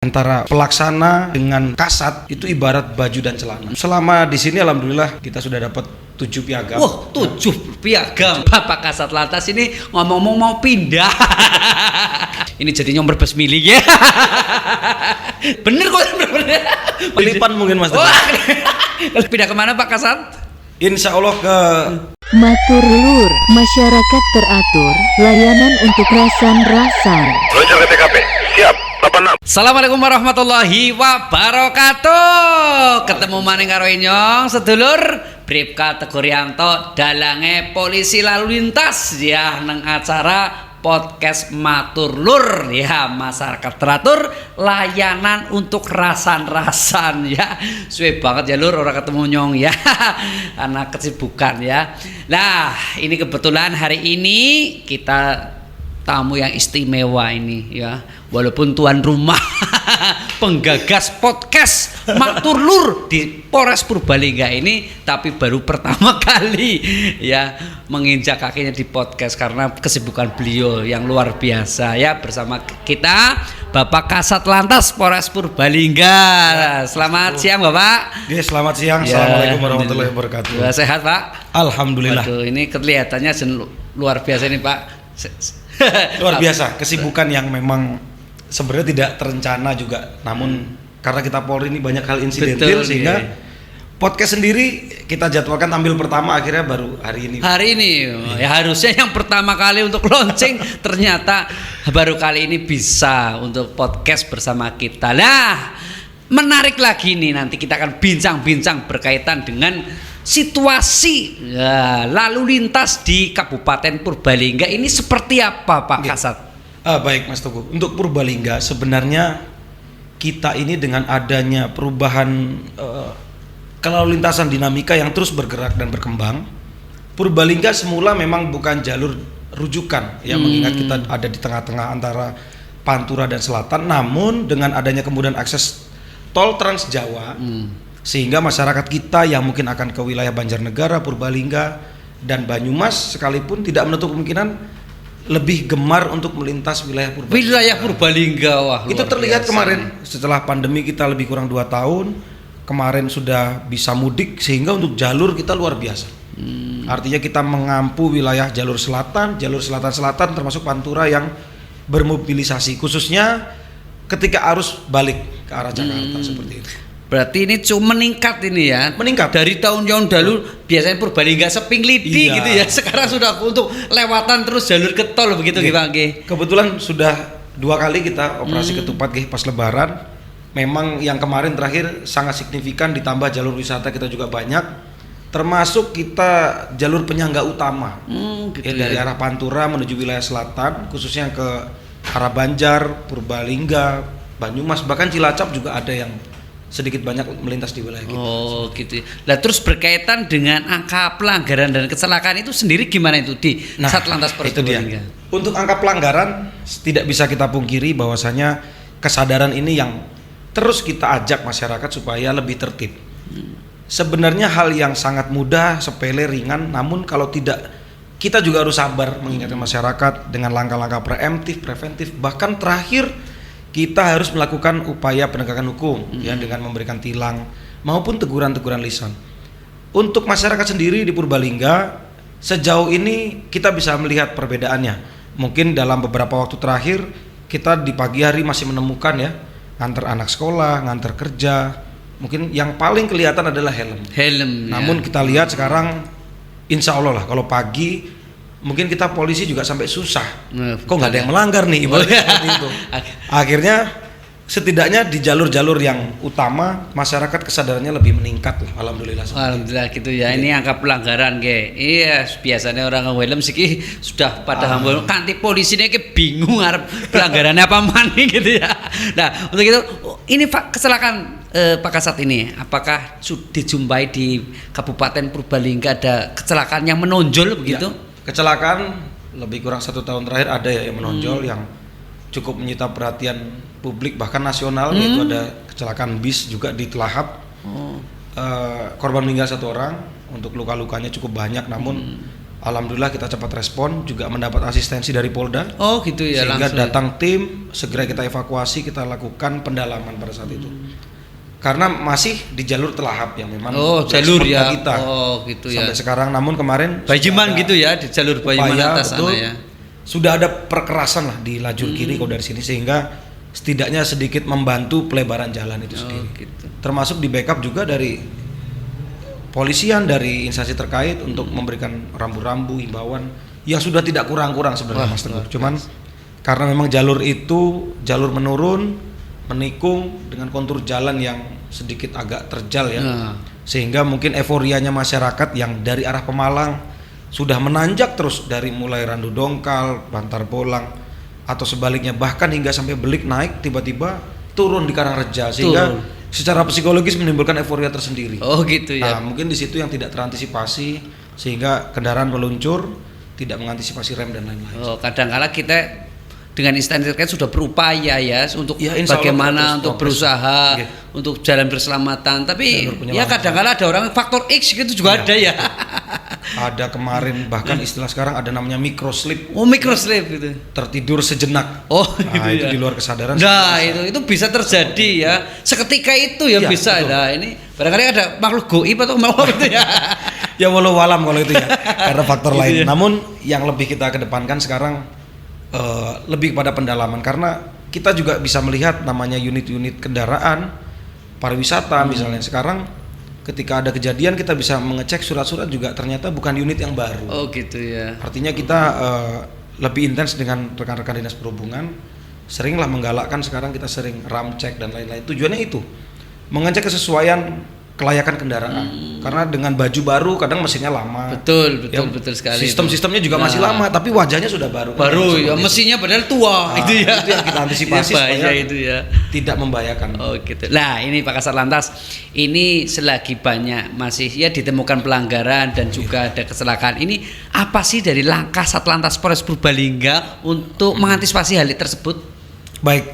Antara pelaksana dengan kasat itu ibarat baju dan celana. Selama di sini alhamdulillah kita sudah dapat 7 piagam. Wah, 7 piagam. Bapak Kasat Lantas ini ngomong-ngomong mau pindah. Ini jadi nyomber bes milik ya. Bener kok, bener. Pelipan mungkin Mas. Pindah kemana Pak Kasat? Insya Allah ke Matur Lur, masyarakat teratur, layanan untuk rasan-rasan. Loncat ke TKP, siap, 86. Assalamualaikum warahmatullahi wabarakatuh. Ketemu maning karo Inyong sedulur Bribka Teguh Rianto dalange polisi lalu lintas ya nang acara podcast Matur Lur ya, masyarakat teratur, layanan untuk rasan-rasan ya. Suwe banget ya Lur orang ketemu Nyong ya. Karena kesibukan ya. Nah, ini kebetulan hari ini kita tamu yang istimewa ini ya. Walaupun tuan rumah penggagas podcast Matur Lur di Polres Purbalingga ini, tapi baru pertama kali ya menginjak kakinya di podcast karena kesibukan beliau yang luar biasa ya. Bersama kita Bapak Kasat Lantas Polres Purbalingga. Selamat siang Bapak. ya, selamat siang. Ya, Assalamualaikum warahmatullahi wabarakatuh. Ya, sehat Pak? Alhamdulillah. Waduh, ini kelihatannya luar biasa ini Pak. Luar biasa, kesibukan yang memang sebenarnya tidak terencana juga, namun karena kita Polri ini banyak hal insidentil sehingga podcast sendiri kita jadwalkan tampil pertama akhirnya baru hari ini. Hari ini ya harusnya yang pertama kali untuk launching ternyata baru kali ini bisa untuk podcast bersama kita. Nah, menarik lagi nih, nanti kita akan bincang-bincang berkaitan dengan situasi ya, lalu lintas di Kabupaten Purbalingga ini seperti apa Pak Kasat? Baik Mas Teguh, untuk Purbalingga sebenarnya kita ini dengan adanya perubahan kelalu lintasan dinamika yang terus bergerak dan berkembang, Purbalingga semula memang bukan jalur rujukan ya, mengingat kita ada di tengah-tengah antara Pantura dan Selatan, namun dengan adanya kemudahan akses tol Trans Jawa sehingga masyarakat kita yang mungkin akan ke wilayah Banjarnegara, Purbalingga dan Banyumas sekalipun tidak menutup kemungkinan lebih gemar untuk melintas wilayah Purbalingga. Wilayah Purbalingga, wah. Itu terlihat kemarin setelah pandemi kita lebih kurang 2 tahun, kemarin sudah bisa mudik sehingga untuk jalur kita luar biasa. Artinya kita mengampu wilayah jalur selatan termasuk Pantura yang bermobilisasi khususnya ketika arus balik ke arah Jakarta seperti itu. Berarti ini cuma meningkat ini ya. Meningkat. Dari tahun-tahun dahulu biasanya Purbalingga seping lidi gitu ya. Sekarang sudah untuk lewatan terus jalur ke tol begitu Pak nggih. Kebetulan sudah 2 kali kita operasi ketupat pas Lebaran. Memang yang kemarin terakhir sangat signifikan, ditambah jalur wisata kita juga banyak. Termasuk kita jalur penyangga utama. Gitu Dari arah Pantura menuju wilayah selatan, khususnya ke arah Banjar, Purbalingga, Banyumas, bahkan Cilacap juga ada yang sedikit banyak melintas di wilayah kita. Oh gitu. Nah terus berkaitan dengan angka pelanggaran dan kecelakaan itu sendiri gimana itu di Satlantas Polres Purbalingga? Untuk angka pelanggaran tidak bisa kita pungkiri bahwasanya kesadaran ini yang terus kita ajak masyarakat supaya lebih tertib. Sebenarnya hal yang sangat mudah, sepele, ringan, namun kalau tidak kita juga harus sabar mengingatkan masyarakat dengan langkah-langkah preventif, bahkan terakhir kita harus melakukan upaya penegakan hukum ya, dengan memberikan tilang maupun teguran-teguran lisan. Untuk masyarakat sendiri di Purbalingga sejauh ini kita bisa melihat perbedaannya. Mungkin dalam beberapa waktu terakhir kita di pagi hari masih menemukan ya, nganter anak sekolah, nganter kerja. Mungkin yang paling kelihatan adalah helm. Namun kita lihat sekarang insya Allah lah kalau pagi mungkin kita polisi juga sampai susah. Kok nggak ada yang melanggar nih ibaratnya seperti itu. Akhirnya setidaknya di jalur-jalur yang utama masyarakat kesadarannya lebih meningkat lah. Alhamdulillah gitu ya. Ini angka pelanggaran ge. Iya, biasanya orang helm sih sudah pada hambur. Kanti polisinya ke bingung arep pelanggarannya apa mani gitu ya. Nah, untuk itu ini Pak kecelakaan Pak Kasat ini apakah sudah dijumpai di Kabupaten Purbalingga ada kecelakaan yang menonjol begitu? Ya. Kecelakaan lebih kurang 1 tahun terakhir ada ya yang menonjol yang cukup menyita perhatian publik bahkan nasional, yaitu ada kecelakaan bis juga di Telahap. Korban meninggal 1 orang, untuk luka-lukanya cukup banyak, namun Alhamdulillah kita cepat respon, juga mendapat asistensi dari Polda. Oh gitu ya, Sehingga langsung. datang tim, segera kita evakuasi, kita lakukan pendalaman pada saat itu. Karena masih di jalur telahap yang memang Oh udah jalur ekspor ya. ke kita. Oh gitu ya. Sampai sekarang, namun kemarin Bajiman sudah ada gitu ya, di jalur Bajiman upaya, atas betul, sana ya. sudah ada perkerasan lah di lajur kiri kalau dari sini, sehingga setidaknya sedikit membantu pelebaran jalan itu Oh sendiri. gitu. Termasuk di backup juga dari polisian, dari instansi terkait untuk memberikan rambu-rambu, himbauan yang sudah tidak kurang-kurang sebenarnya Wah, Mas Teguh. luar Cuman karena memang jalur itu jalur menurun, menikung dengan kontur jalan yang sedikit agak terjal ya. Nah. Sehingga mungkin euforianya masyarakat yang dari arah Pemalang sudah menanjak terus dari mulai Randu Dongkal, Bantar Bolang atau sebaliknya, bahkan hingga sampai Belik naik tiba-tiba turun di Karangreja, sehingga secara psikologis menimbulkan euforia tersendiri. Oh gitu Nah, ya. mungkin di situ yang tidak terantisipasi sehingga kendaraan meluncur, tidak mengantisipasi rem dan lain-lain. Oh, kadang-kala kita dengan instansi terkait sudah berupaya ya untuk Ya, insya Allah bagaimana terus untuk progres. berusaha Oke. untuk jalan berselamatan. Tapi Jalur ya penyelamatan. kadang-kala ada orang faktor X gitu juga ada ya. Ada kemarin bahkan istilah sekarang ada namanya microslip, Oh microslip gitu. tertidur sejenak. Oh Nah, gitu itu ya. di luar kesadaran. Nah itu bisa terjadi ya. Seketika itu ya Iya, bisa. betul. Nah ini barangkali ada makhluk goib atau makhluk itu ya. Ya walau alam kalau itu ya, karena faktor Gitu lain. ya. Namun yang lebih kita kedepankan sekarang lebih pada pendalaman, karena kita juga bisa melihat namanya unit-unit kendaraan pariwisata misalnya sekarang. Ketika ada kejadian kita bisa mengecek surat-surat juga ternyata bukan unit yang baru. Oh gitu ya. Artinya kita lebih intens dengan rekan-rekan dinas perhubungan, seringlah menggalakkan sekarang kita sering ram cek dan lain-lain. Tujuannya itu mengecek kesesuaian kelayakan kendaraan. Karena dengan baju baru kadang mesinnya lama. Betul Ya, betul sekali. Sistem-sistemnya juga Nah. masih lama, tapi wajahnya sudah baru. Baru Seperti ya itu. mesinnya padahal tua Nah, itu ya. itu yang kita antisipasi Itu bahaya supaya itu ya. tidak membahayakan. Oh gitu. Nah ini Pak Kasat Lantas, ini selagi banyak masih ya ditemukan pelanggaran dan juga ada kecelakaan. Ini apa sih dari langkah Satlantas Polres Purbalingga untuk mengantisipasi hal tersebut? Baik,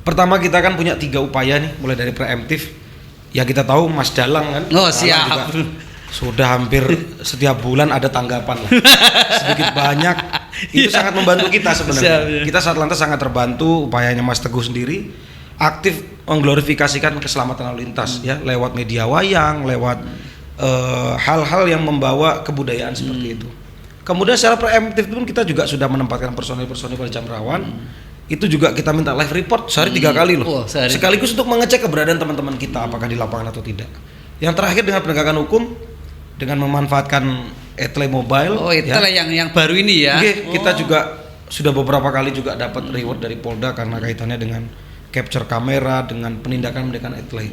pertama kita kan punya 3 upaya nih, mulai dari preemptif. Ya kita tahu Mas Dalang kan. Oh, Dalang siap. juga sudah hampir setiap bulan ada tanggapan lah. Sedikit banyak itu sangat membantu kita sebenarnya. Siap, ya. Kita Satlantas sangat terbantu upayanya Mas Teguh sendiri, aktif mengglorifikasikan keselamatan lalu lintas ya, lewat media wayang, lewat hal-hal yang membawa kebudayaan seperti itu. Kemudian secara preemptif pun kita juga sudah menempatkan personil-personil pada jam rawan. Itu juga kita minta live report sehari 3 kali loh. Wah, sehari. Sekaligus untuk mengecek keberadaan teman-teman kita apakah di lapangan atau tidak. Yang terakhir dengan penegakan hukum dengan memanfaatkan etle mobile. Oh itu lah yang baru ini ya. Oke, kita juga sudah beberapa kali juga dapat reward dari Polda karena kaitannya dengan capture kamera, dengan penindakan etle.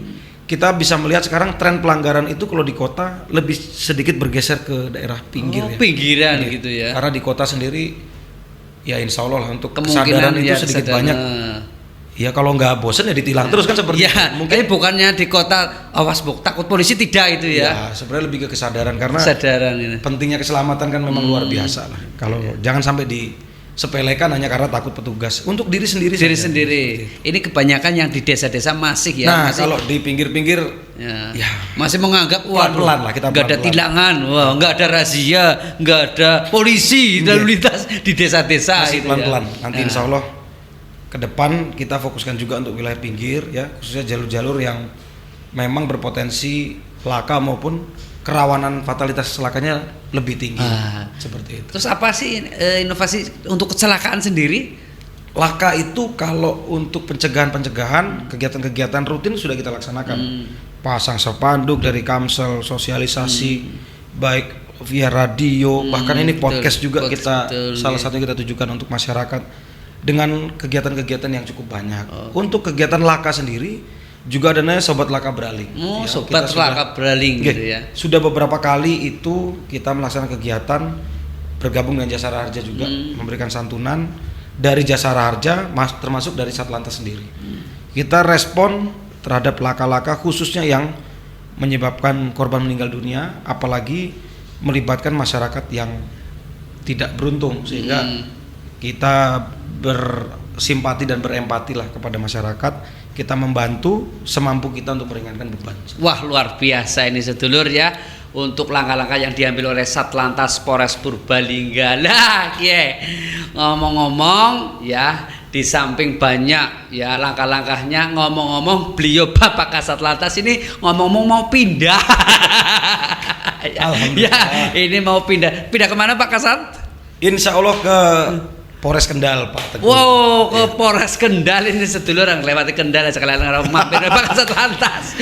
Kita bisa melihat sekarang tren pelanggaran itu kalau di kota lebih sedikit bergeser ke daerah pinggir ya. Pinggiran Iya. gitu ya. Karena di kota sendiri ya insya Allah lah untuk Kemungkinan kesadaran itu ya sedikit kesadaran. banyak. Ya kalau nggak bosen ya ditilang terus kan seperti Ya, itu. mungkin bukannya di kota awas buk takut polisi tidak itu ya. Ya sebenarnya lebih ke kesadaran karena Kesadaran ini. pentingnya keselamatan kan memang luar biasa lah. Kalau jangan sampai disepelekan hanya karena takut petugas. Untuk diri sendiri Diri saja. sendiri. Ini kebanyakan yang di desa-desa masih ya. Nah masih, kalau di pinggir-pinggir ya, ya, masih menganggap wah pelan-pelan lah, kita nggak ada pelan-pelan. tilangan, wah nggak ada razia, nggak ada polisi lalu lintas di desa-desa masih itu pelan-pelan. ya. Nanti Nah, insya Allah ke depan kita fokuskan juga untuk wilayah pinggir ya, khususnya jalur-jalur yang memang berpotensi laka maupun kerawanan fatalitas celakanya lebih tinggi. Ah. Seperti itu. Terus apa sih inovasi untuk kecelakaan sendiri? Laka itu kalau untuk pencegahan kegiatan-kegiatan rutin sudah kita laksanakan. Pasang spanduk dari Kamsel, sosialisasi baik via radio, bahkan ini betul. podcast juga Podcast, kita betul, salah iya. satu yang kita tujukan untuk masyarakat dengan kegiatan-kegiatan yang cukup banyak. Untuk kegiatan laka sendiri juga ada namanya Sobat Laka Braling. Oh, Ya, sobat kita sudah- laka braling Oke, gitu ya. sudah beberapa kali itu kita melaksanakan kegiatan bergabung dengan Jasara Harja juga memberikan santunan dari Jasara Harja termasuk dari Satlantas sendiri. Kita respon terhadap laka-laka khususnya yang menyebabkan korban meninggal dunia, apalagi melibatkan masyarakat yang tidak beruntung, sehingga kita bersimpati dan berempati lah kepada masyarakat. Kita membantu semampu kita untuk meringankan beban. Wah luar biasa ini sedulur ya. untuk langkah-langkah yang diambil oleh Satlantas Polres Purbalingga. Lah, ngomong-ngomong ya, di samping banyak ya langkah-langkahnya, ngomong-ngomong beliau Bapak Kasat Lantas ini ngomong-ngomong mau pindah. Ya, ini mau pindah kemana Pak Kasat? Insya Allah ke Polres Kendal, Pak Teguh. Wow, ke Polres Kendal ini sedulur yang lewati Kendal sekalian mampir Pak Kasat Lantas.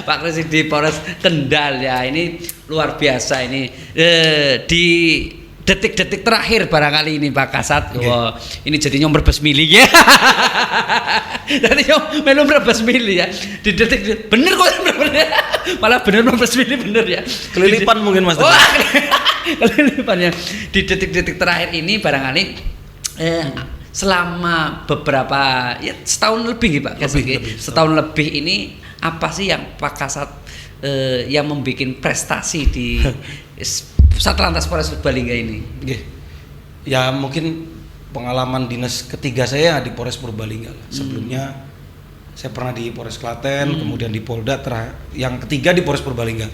Pak Kris di Polres Kendal ya, ini luar biasa ini di detik-detik terakhir barangkali ini Pak Kasat. Wah, ini jadi nyom rebes mili ya. Jadi nyom melu rebes mili ya. Di detik bener kok bener. Malah bener rebes mili bener ya. Kelilipan mungkin Mas Teguh. Kelilipan ya. Di detik-detik terakhir ini barangkali selama beberapa ya setahun lebih Pak Kasat. Setahun lebih ini apa sih yang Pak Kasat yang membuat prestasi di Satlantas Polres Purbalingga ini? Ya mungkin pengalaman dinas ketiga saya di Polres Purbalingga. Sebelumnya saya pernah di Polres Klaten, kemudian di Polda, yang ketiga di Polres Purbalingga.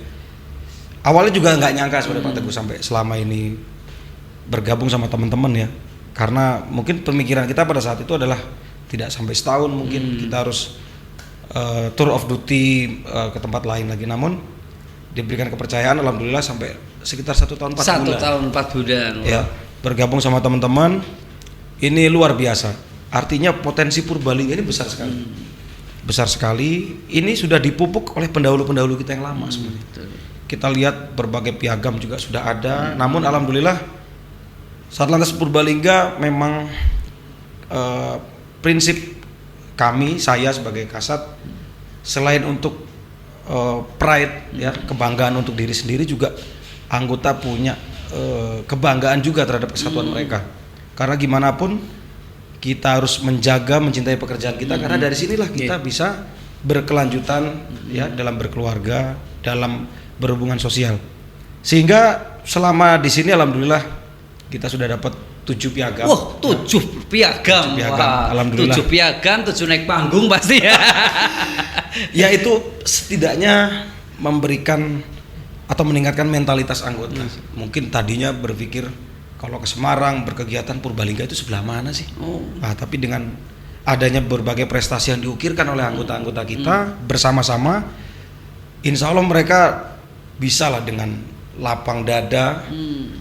Awalnya juga nggak nyangka sebenarnya Pak Teguh sampai selama ini bergabung sama teman-teman ya. Karena mungkin pemikiran kita pada saat itu adalah tidak sampai setahun mungkin kita harus tour of duty ke tempat lain lagi. Namun diberikan kepercayaan, alhamdulillah sampai sekitar 1 tahun 4 bulan. 1 tahun 4 bulan. Ya, bergabung sama teman-teman ini luar biasa. Artinya potensi Purbalingga ini besar sekali. Besar sekali. Ini sudah dipupuk oleh pendahulu-pendahulu kita yang lama sebenarnya. Kita lihat berbagai piagam juga sudah ada. Namun alhamdulillah Satlantas Purbalingga memang prinsip kami, saya sebagai Kasat, selain untuk pride ya, kebanggaan untuk diri sendiri, juga anggota punya kebanggaan juga terhadap kesatuan mereka. Karena gimana pun kita harus menjaga, mencintai pekerjaan kita, karena dari sinilah kita bisa berkelanjutan ya dalam berkeluarga, dalam berhubungan sosial. Sehingga selama di sini alhamdulillah kita sudah dapat 7 piagam. Wah, 7 piagam. Wah, alhamdulillah. 7 piagam, 7 naik panggung pasti ya. Ya itu setidaknya memberikan atau meningkatkan mentalitas anggota. Mungkin tadinya berpikir kalau ke Semarang berkegiatan, Purbalingga itu sebelah mana sih? Nah, tapi dengan adanya berbagai prestasi yang diukirkan oleh anggota-anggota kita bersama-sama, insya Allah mereka bisa lah dengan lapang dada,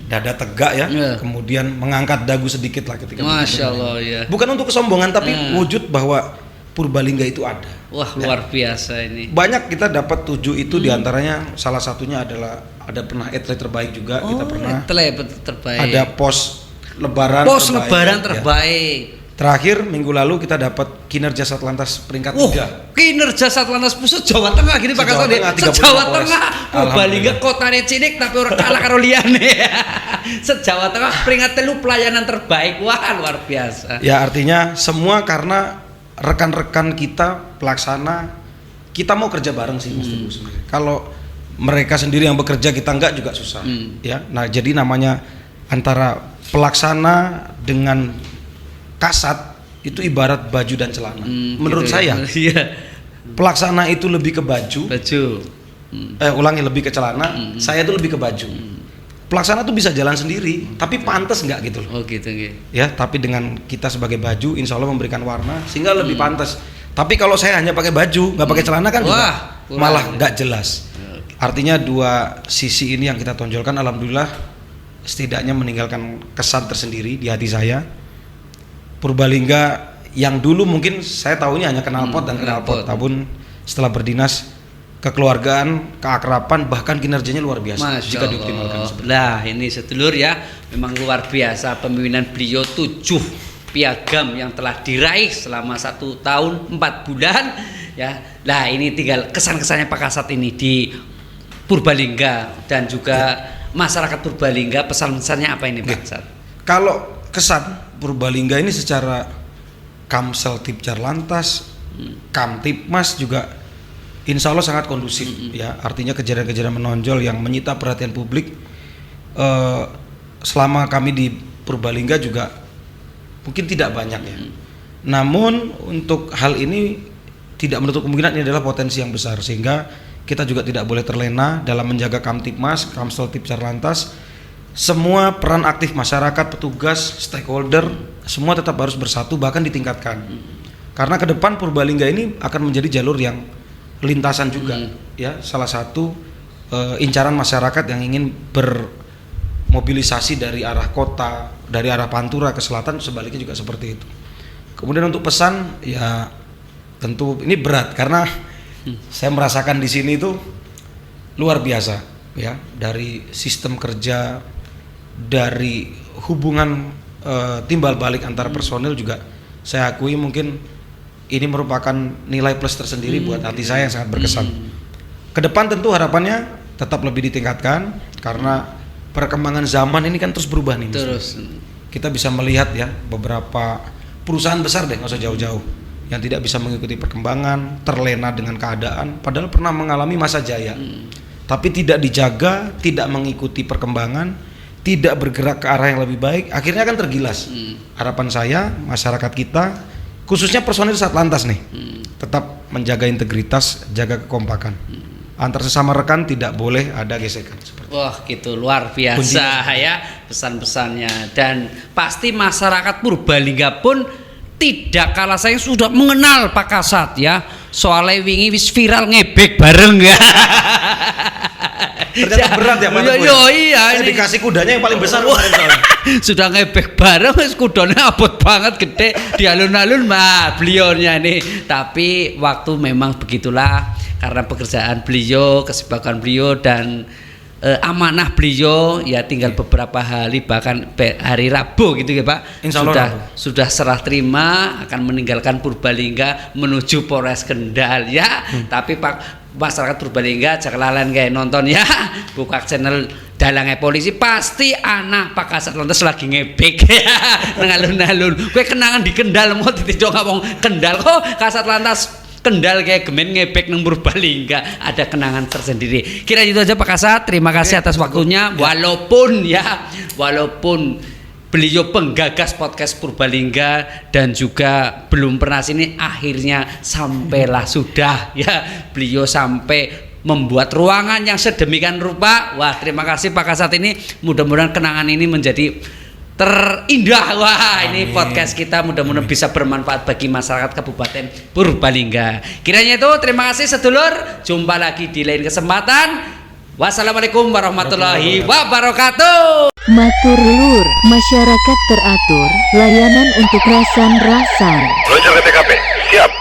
dada tegak ya, kemudian mengangkat dagu sedikit lah ketika Masya Allah ya. Bukan untuk kesombongan tapi wujud bahwa Purbalingga itu ada. Wah, luar biasa ini. Banyak kita dapat 7 itu, diantaranya salah satunya adalah ada pernah atlet terbaik juga. Kita pernah atlet terbaik. ada pos lebaran terbaik. Terakhir minggu lalu kita dapat kinerja Satlantas peringkat 3. Kinerja Satlantas Pusat Jawa Tengah gini Pak Kasat. Jawa Tengah. Purbalingga kotane cilik tapi ora kalah karo liyane. Se-Jawa Tengah peringkat 3 pelayanan terbaik. Wah, luar biasa. Ya artinya semua karena rekan-rekan kita pelaksana, kita mau kerja bareng sih Mas Teguh sebenarnya. Kalau mereka sendiri yang bekerja, kita enggak juga susah. Ya. Nah, jadi namanya antara pelaksana dengan Kasat itu ibarat baju dan celana. Menurut gitu saya, pelaksana itu lebih ke baju. Lebih ke celana. Saya itu lebih ke baju. Pelaksana tuh bisa jalan sendiri, tapi pantas nggak gitu loh. Oh gitu. Ya, tapi dengan kita sebagai baju, insya Allah memberikan warna sehingga lebih pantas. Tapi kalau saya hanya pakai baju, nggak pakai celana kan juga malah nggak jelas. Artinya 2 sisi ini yang kita tonjolkan, alhamdulillah setidaknya meninggalkan kesan tersendiri di hati saya. Purbalingga yang dulu mungkin saya tahunya hanya knalpot dan knalpot, namun setelah berdinas, kekeluargaan, keakraban, bahkan kinerjanya luar biasa. Masya jika dioptimalkan. Lah ini sedulur ya, memang luar biasa pemimpinan beliau. 7 piagam yang telah diraih selama 1 tahun 4 bulan ya. Nah ini tinggal kesan-kesannya Pak Kasat ini di Purbalingga dan juga masyarakat Purbalingga, pesan-pesannya apa ini Pak Kasat? Kalau kesan Purbalingga ini secara Kamsel Tipjar Lantas, Kamtipmas juga insya Allah sangat kondusif ya. Artinya kejadian-kejadian menonjol yang menyita perhatian publik selama kami di Purbalingga juga mungkin tidak banyak ya. Namun untuk hal ini tidak menutup kemungkinan ini adalah potensi yang besar, sehingga kita juga tidak boleh terlena dalam menjaga Kamtipmas, Kamsel Tipsar Lantas. Semua peran aktif masyarakat, petugas, stakeholder, semua tetap harus bersatu bahkan ditingkatkan. Karena ke depan Purbalingga ini akan menjadi jalur yang lintasan juga, ya, salah satu incaran masyarakat yang ingin bermobilisasi dari arah kota, dari arah Pantura ke selatan, sebaliknya juga seperti itu. Kemudian untuk pesan, ya tentu ini berat karena saya merasakan di sini itu luar biasa, ya, dari sistem kerja, dari hubungan timbal balik antara personil juga saya akui mungkin ini merupakan nilai plus tersendiri buat hati saya yang sangat berkesan. Ke depan tentu harapannya tetap lebih ditingkatkan karena perkembangan zaman ini kan terus berubah nih. Terus Kita bisa melihat ya beberapa perusahaan besar deh, nggak usah jauh-jauh, yang tidak bisa mengikuti perkembangan, terlena dengan keadaan, padahal pernah mengalami masa jaya, tapi tidak dijaga, tidak mengikuti perkembangan, tidak bergerak ke arah yang lebih baik, akhirnya kan tergilas. Harapan saya masyarakat kita, khususnya personil Satlantas nih, tetap menjaga integritas, jaga kekompakan. Antar sesama rekan tidak boleh ada gesekan. wah gitu luar biasa ya pesan-pesannya, dan pasti masyarakat Purbalingga pun tidak kalah saya sudah mengenal Pak Kasat ya, soalnya wingi wis viral ngebek bareng ya. Ternyata berat ya Pak Teguh. Iya, saya ini dikasih kudanya yang paling besar kemarin soalnya. sudah ngebek bareng, wis kudanya abot banget gede di alun-alun mah beliaunya ini. Tapi waktu memang begitulah karena pekerjaan beliau, kesibukan beliau dan amanah beliau ya, tinggal beberapa hari bahkan hari Rabu gitu ya Pak. Insya Allah sudah serah terima akan meninggalkan Purbalingga menuju Polres Kendal ya. Tapi Pak masyarakat Purbalingga jangan lalen kayak nonton ya, buka channel Dalangnya Polisi, pasti anak Pak Kasat Lantas lagi ngebek ya nang alun-alun. Kowe kenangan di Kendal mau ditinjau ngomong Kendal kok Kasat Lantas Kendal kayak gemen ngebek nang Purbalingga, ada kenangan tersendiri. Kira itu aja Pak Kasat, terima kasih atas waktunya. Walaupun beliau penggagas podcast Purbalingga dan juga belum pernah sini, akhirnya sampailah sudah ya, beliau sampai membuat ruangan yang sedemikian rupa. Wah, terima kasih Pak Kasat, ini mudah-mudahan kenangan ini menjadi terindah. Wah, ini podcast kita mudah-mudahan bisa bermanfaat bagi masyarakat Kabupaten Purbalingga. Kiranya itu, terima kasih sedulur, jumpa lagi di lain kesempatan. Wassalamualaikum warahmatullahi wabarakatuh. Matur Lur, masyarakat teratur, layanan untuk rasan-rasan. Meluncur ke TKP. Siap.